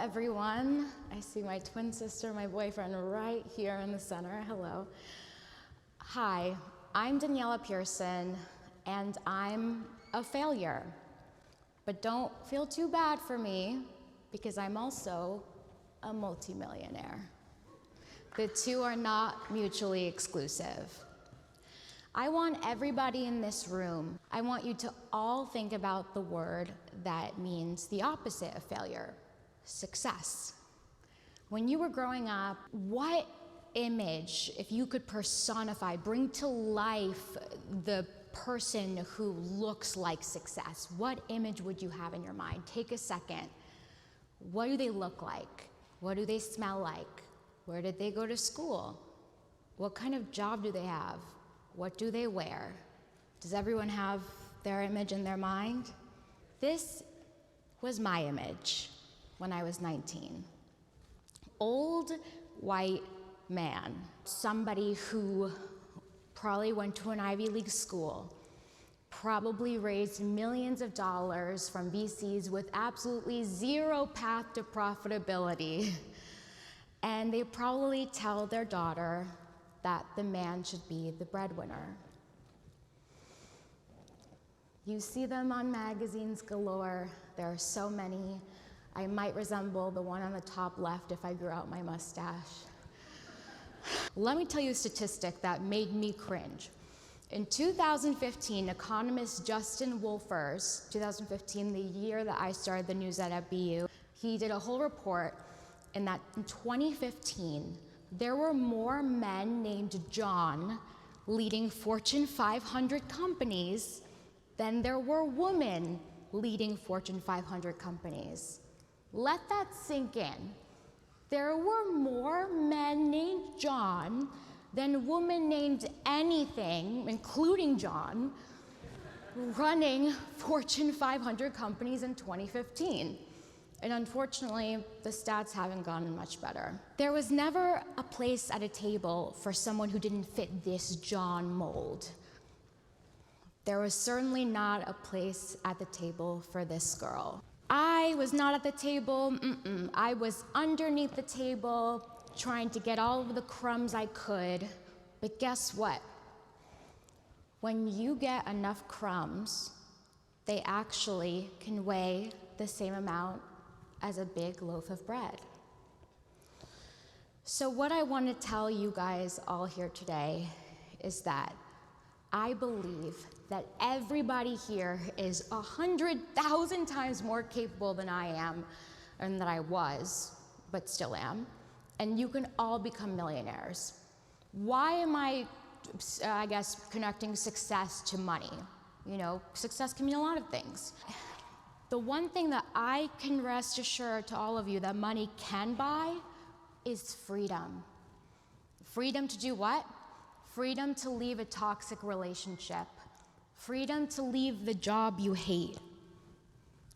everyone. I see my twin sister, my boyfriend right here in the center. Hello. Hi, I'm Daniella Pierson, and I'm a failure. But don't feel too bad for me, because I'm also a multimillionaire. The two are not mutually exclusive. I want everybody in this room, I want you to all think about the word that means the opposite of failure, success. When you were growing up, what image, if you could personify, bring to life the person who looks like success, what image would you have in your mind? Take a second. What do they look like? What do they smell like? Where did they go to school? What kind of job do they have? What do they wear? Does everyone have their image in their mind? This was my image when I was 19. Old white man, somebody who probably went to an Ivy League school, probably raised millions of dollars from VCs with absolutely zero path to profitability. And they probably tell their daughter that the man should be the breadwinner. You see them on magazines galore. There are so many. I might resemble the one on the top left if I grew out my mustache. Let me tell you a statistic that made me cringe. In 2015, economist Justin Wolfers, 2015, the year that I started the Newsette at BU, he did a whole report in that in 2015, there were more men named John leading Fortune 500 companies than there were women leading Fortune 500 companies. Let that sink in. There were more men named John than women named anything, including John, running Fortune 500 companies in 2015. And unfortunately, the stats haven't gotten much better. There was never a place at a table for someone who didn't fit this John mold. There was certainly not a place at the table for this girl. I was not at the table, I was underneath the table, trying to get all of the crumbs I could. But guess what? When you get enough crumbs, they actually can weigh the same amount as a big loaf of bread. So what I want to tell you guys all here today is that I believe that everybody here is 100,000 times more capable than I am, and that I was, but still am, and you can all become millionaires. Why am I guess, connecting success to money? You know, success can mean a lot of things. The one thing that I can rest assured to all of you that money can buy is freedom. Freedom to do what? Freedom to leave a toxic relationship. Freedom to leave the job you hate.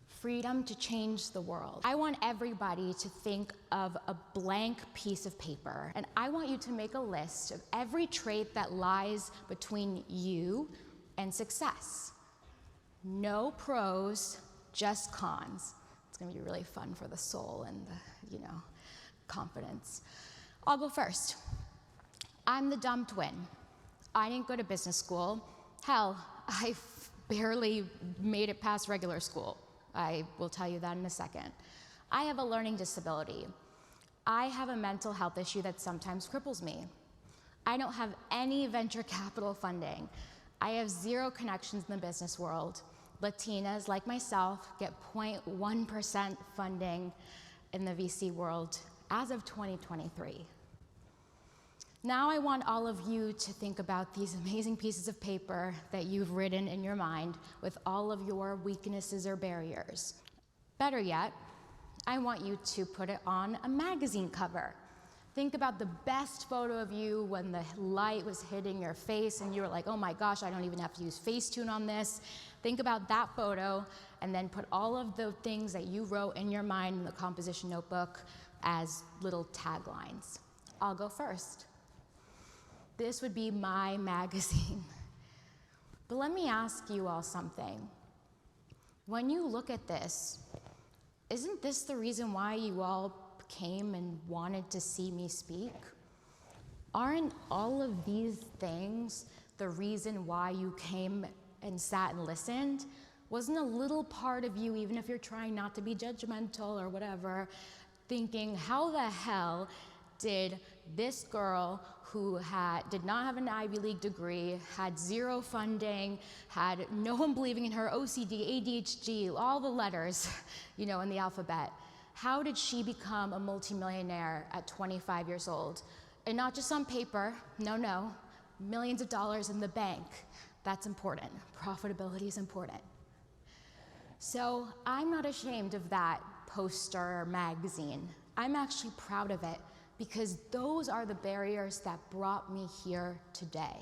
Freedom to change the world. I want everybody to think of a blank piece of paper, and I want you to make a list of every trait that lies between you and success. No pros, just cons. It's gonna be really fun for the soul and the, confidence. I'll go first. I'm the dumb twin. I didn't go to business school. Hell, I barely made it past regular school. I will tell you that in a second. I have a learning disability. I have a mental health issue that sometimes cripples me. I don't have any venture capital funding. I have zero connections in the business world. Latinas, like myself, get 0.1% funding in the VC world as of 2023. Now I want all of you to think about these amazing pieces of paper that you've written in your mind with all of your weaknesses or barriers. Better yet, I want you to put it on a magazine cover. Think about the best photo of you when the light was hitting your face and you were like, oh my gosh, I don't even have to use Facetune on this. Think about that photo and then put all of the things that you wrote in your mind in the composition notebook as little taglines. I'll go first. This would be my magazine. But let me ask you all something. When you look at this, isn't this the reason why you all came and wanted to see me speak? Aren't all of these things the reason why you came and sat and listened? Wasn't a little part of you, even if you're trying not to be judgmental or whatever, thinking, how the hell did this girl who did not have an Ivy League degree, had zero funding, had no one believing in her, OCD, ADHD, all the letters, in the alphabet, how did she become a multimillionaire at 25 years old? And not just on paper, no, millions of dollars in the bank. That's important. Profitability is important. So I'm not ashamed of that poster or magazine. I'm actually proud of it because those are the barriers that brought me here today.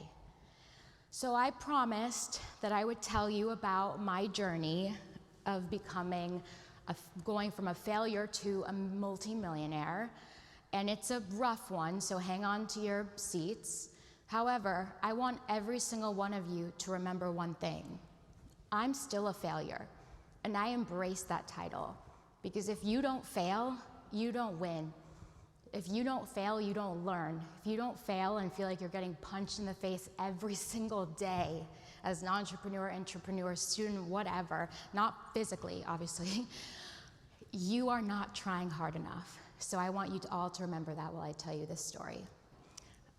So I promised that I would tell you about my journey of going from a failure to a multimillionaire. And it's a rough one, so hang on to your seats. However, I want every single one of you to remember one thing. I'm still a failure, and I embrace that title. Because if you don't fail, you don't win. If you don't fail, you don't learn. If you don't fail and feel like you're getting punched in the face every single day as an entrepreneur, student, whatever, not physically, obviously, you are not trying hard enough. So I want you all to remember that while I tell you this story.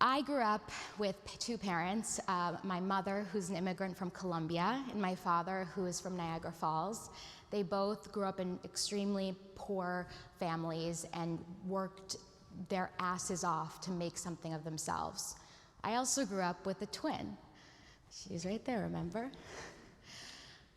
I grew up with two parents, my mother, who's an immigrant from Colombia, and my father, who is from Niagara Falls. They both grew up in extremely poor families and worked their asses off to make something of themselves. I also grew up with a twin. She's right there, remember?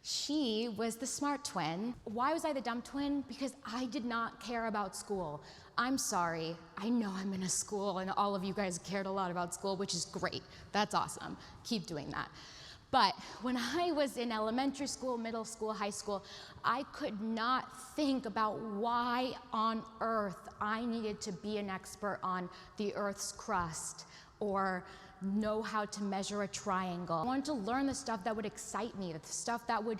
She was the smart twin. Why was I the dumb twin? Because I did not care about school. I'm sorry, I know I'm in a school and all of you guys cared a lot about school, which is great. That's awesome. Keep doing that. But when I was in elementary school, middle school, high school, I could not think about why on earth I needed to be an expert on the Earth's crust or know how to measure a triangle. I wanted to learn the stuff that would excite me, the stuff that would,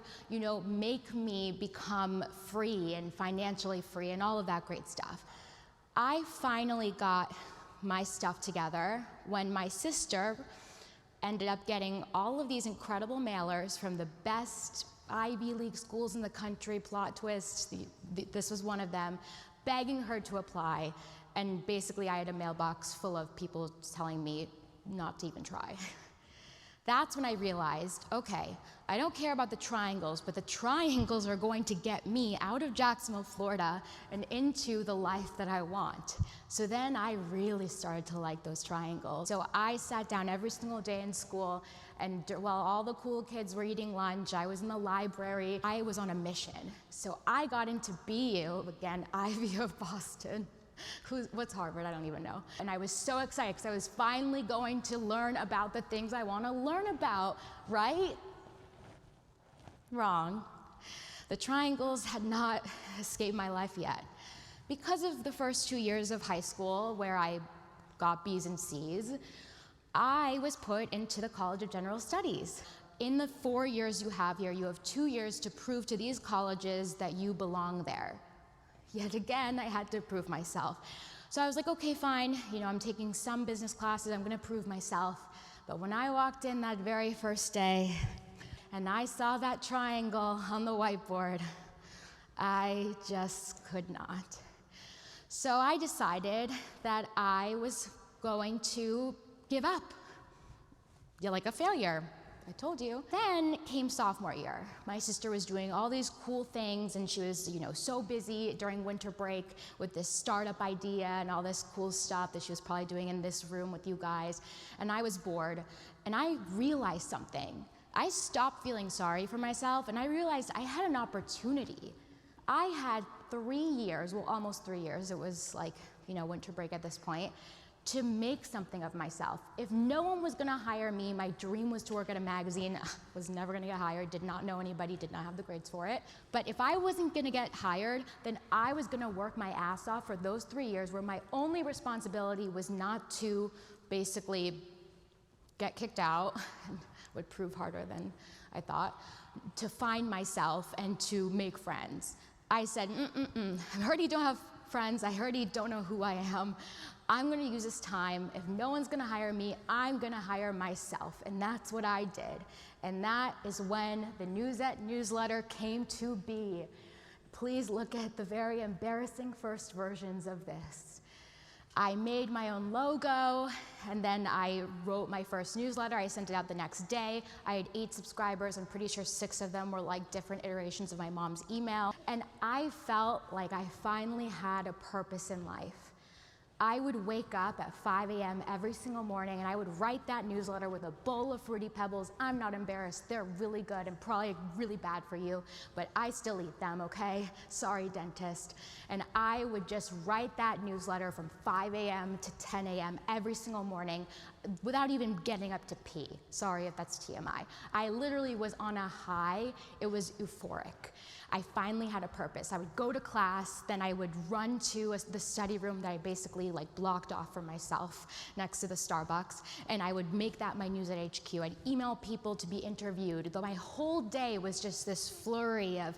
make me become free and financially free and all of that great stuff. I finally got my stuff together when my sister ended up getting all of these incredible mailers from the best Ivy League schools in the country. Plot twist, this was one of them, begging her to apply. And basically I had a mailbox full of people telling me not to even try. That's when I realized, okay, I don't care about the triangles, but the triangles are going to get me out of Jacksonville, Florida, and into the life that I want. So then I really started to like those triangles. So I sat down every single day in school, and while all the cool kids were eating lunch, I was in the library, I was on a mission. So I got into BU, again, Ivy of Boston. What's Harvard? I don't even know. And I was so excited because I was finally going to learn about the things I want to learn about, right? Wrong. The triangles had not escaped my life yet. Because of the first 2 years of high school where I got B's and C's, I was put into the College of General Studies. In the 4 years you have here, you have 2 years to prove to these colleges that you belong there. Yet again, I had to prove myself. So I was like, okay, fine, I'm taking some business classes, I'm gonna prove myself. But when I walked in that very first day, and I saw that triangle on the whiteboard, I just could not. So I decided that I was going to give up. You're like a failure. I told you. Then came sophomore year. My sister was doing all these cool things and she was, so busy during winter break with this startup idea and all this cool stuff that she was probably doing in this room with you guys. And I was bored. And I realized something. I stopped feeling sorry for myself and I realized I had an opportunity. I had 3 years, well, almost 3 years. It was like, winter break at this point, to make something of myself. If no one was gonna hire me, my dream was to work at a magazine, was never gonna get hired, did not know anybody, did not have the grades for it. But if I wasn't gonna get hired, then I was gonna work my ass off for those 3 years where my only responsibility was not to basically get kicked out, would prove harder than I thought, to find myself and to make friends. I said, I heard you don't have friends. I heard you don't know who I am. I'm gonna use this time. If no one's gonna hire me, I'm gonna hire myself. And that's what I did. And that is when the Newsette newsletter came to be. Please look at the very embarrassing first versions of this. I made my own logo, and then I wrote my first newsletter. I sent it out the next day. I had 8 subscribers. I'm pretty sure 6 of them were like different iterations of my mom's email. And I felt like I finally had a purpose in life. I would wake up at 5 a.m. every single morning, and I would write that newsletter with a bowl of Fruity Pebbles. I'm not embarrassed. They're really good and probably really bad for you, but I still eat them, okay? Sorry, dentist. And I would just write that newsletter from 5 a.m. to 10 a.m. every single morning without even getting up to pee. Sorry if that's TMI. I literally was on a high. It was euphoric. I finally had a purpose. I would go to class, then I would run to the study room that I basically like blocked off for myself next to the Starbucks, and I would make that my Newsette HQ. I'd email people to be interviewed. Though my whole day was just this flurry of,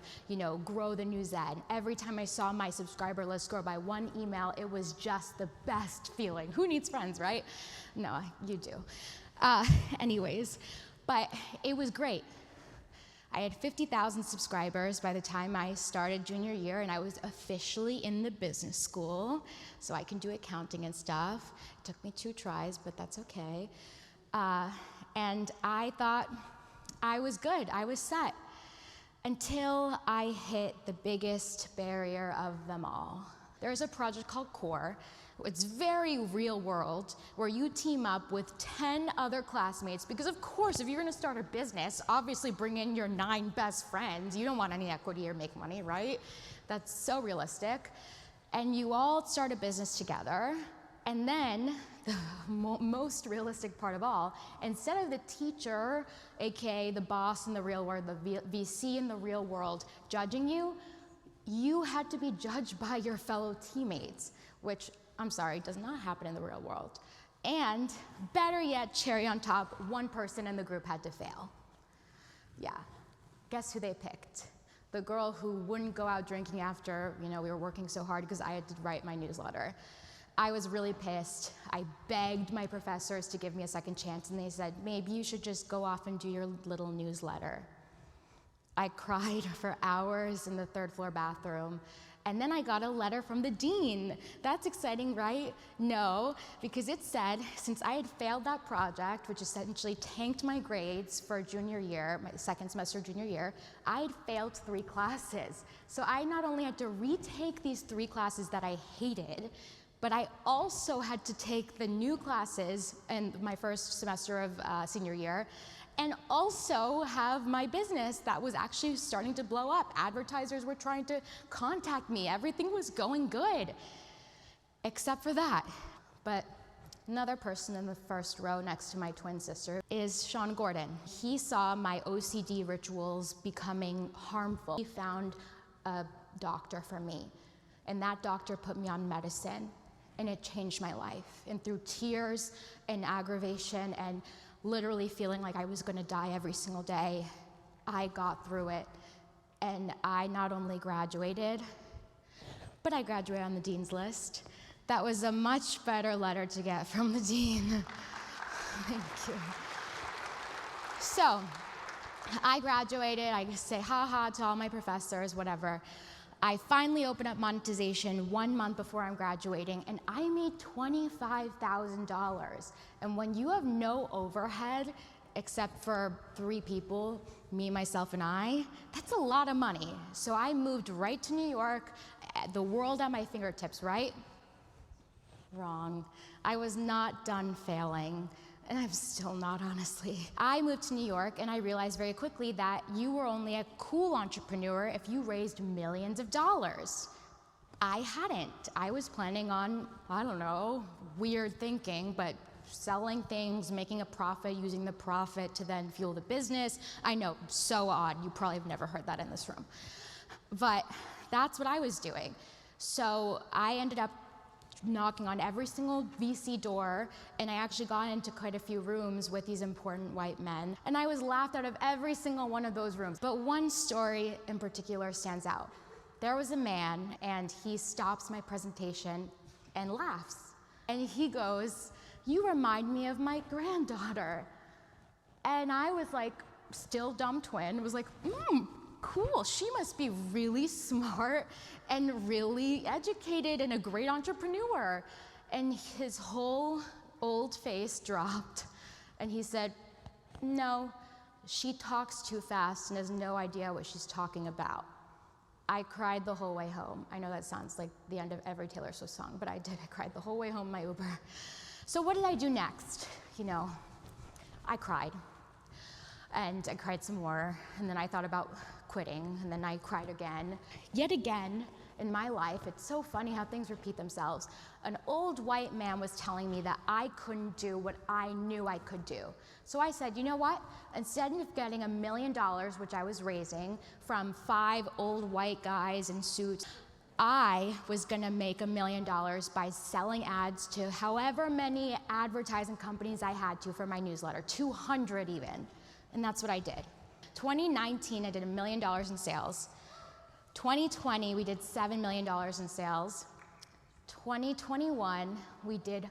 grow the Newsette. And every time I saw my subscriber list grow by 1 email, it was just the best feeling. Who needs friends, right? No, you do. Anyways, but it was great. I had 50,000 subscribers by the time I started junior year, and I was officially in the business school, so I can do accounting and stuff. It took me 2 tries, but that's okay. And I thought I was good, I was set, until I hit the biggest barrier of them all. There's a project called CORE. It's very real world, where you team up with 10 other classmates, because of course, if you're gonna start a business, obviously bring in your 9 best friends. You don't want any equity or make money, right? That's so realistic. And you all start a business together, and then the most realistic part of all, instead of the teacher, AKA the boss in the real world, the VC in the real world, judging you, you had to be judged by your fellow teammates, which, I'm sorry, does not happen in the real world. And better yet, cherry on top, 1 person in the group had to fail. Yeah, guess who they picked? The girl who wouldn't go out drinking after, we were working so hard because I had to write my newsletter. I was really pissed. I begged my professors to give me a second chance, and they said, maybe you should just go off and do your little newsletter. I cried for hours in the 3rd floor bathroom. And then I got a letter from the dean. That's exciting, right? No, because it said, since I had failed that project, which essentially tanked my grades for junior year, my 2nd semester junior year, I had failed 3 classes. So I not only had to retake these 3 classes that I hated, but I also had to take the new classes in my first semester of senior year, and also have my business that was actually starting to blow up. Advertisers were trying to contact me. Everything was going good, except for that. But another person in the first row next to my twin sister is Sean Gordon. He saw my OCD rituals becoming harmful. He found a doctor for me, and that doctor put me on medicine, and it changed my life. And through tears and aggravation and literally feeling like I was gonna die every single day, I got through it. And I not only graduated, but I graduated on the dean's list. That was a much better letter to get from the dean. Thank you. So, I graduated, I say ha-ha to all my professors, whatever. I finally opened up monetization 1 month before I'm graduating, and I made $25,000. And when you have no overhead, except for 3 people, me, myself, and I, that's a lot of money. So I moved right to New York, the world at my fingertips, right? Wrong. I was not done failing. And I'm still not, honestly. I moved to New York, and I realized very quickly that you were only a cool entrepreneur if you raised millions of dollars. I hadn't. I was planning on, I don't know, weird thinking, but selling things, making a profit, using the profit to then fuel the business. I know, so odd. You probably have never heard that in this room. But that's what I was doing. So I ended up knocking on every single VC door, and I actually got into quite a few rooms with these important white men, and I was laughed out of every single one of those rooms. But one story in particular stands out. there was a man, and he stops my presentation and laughs. And he goes, "You remind me of my granddaughter." And I was like, still dumb twin, was like, cool, she must be really smart and really educated and a great entrepreneur. And his whole old face dropped, and he said, "No, she talks too fast and has no idea what she's talking about." I cried the whole way home. I know that sounds like the end of every Taylor Swift song, but I did. I cried the whole way home in my Uber. So what did I do next? I cried. And I cried some more, and then I thought about quitting, and then I cried again. Yet again, in my life, it's so funny how things repeat themselves. An old white man was telling me that I couldn't do what I knew I could do. So I said, you know what? Instead of getting $1 million, which I was raising from 5 old white guys in suits, I was gonna make $1 million by selling ads to however many advertising companies I had to for my newsletter, 200 even. And that's what I did. 2019, I did $1 million in sales. 2020, we did $7 million in sales. 2021, we did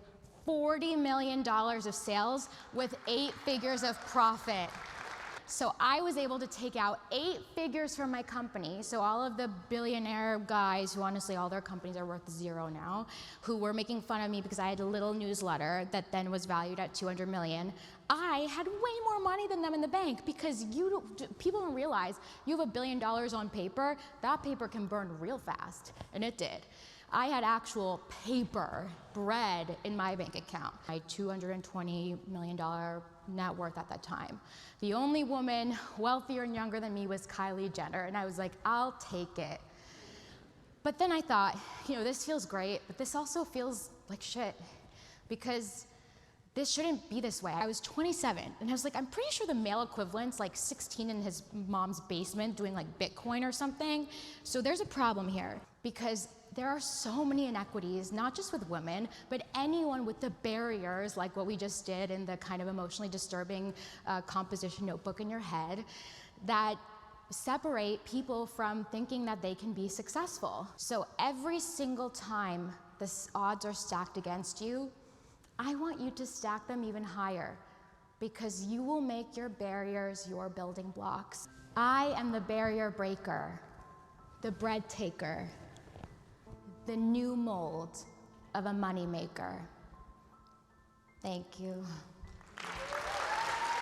$40 million of sales with 8 figures of profit. So I was able to take out 8 figures from my company. So all of the billionaire guys, who honestly all their companies are worth 0 now, who were making fun of me because I had a little newsletter that then was valued at 200 million, I had way more money than them in the bank, because people don't realize you have $1 billion on paper, that paper can burn real fast, and it did. I had actual paper, bread in my bank account. My $220 million net worth at that time. The only woman wealthier and younger than me was Kylie Jenner, and I was like, I'll take it. But then I thought, this feels great, but this also feels like shit, because this shouldn't be this way. I was 27, and I was like, I'm pretty sure the male equivalent's like 16 in his mom's basement doing like Bitcoin or something. So there's a problem here, because there are so many inequities, not just with women, but anyone with the barriers, like what we just did in the kind of emotionally disturbing composition notebook in your head, that separate people from thinking that they can be successful. So every single time the odds are stacked against you, I want you to stack them even higher, because you will make your barriers your building blocks. I am the barrier breaker, the bread taker, the new mold of a moneymaker. Thank you.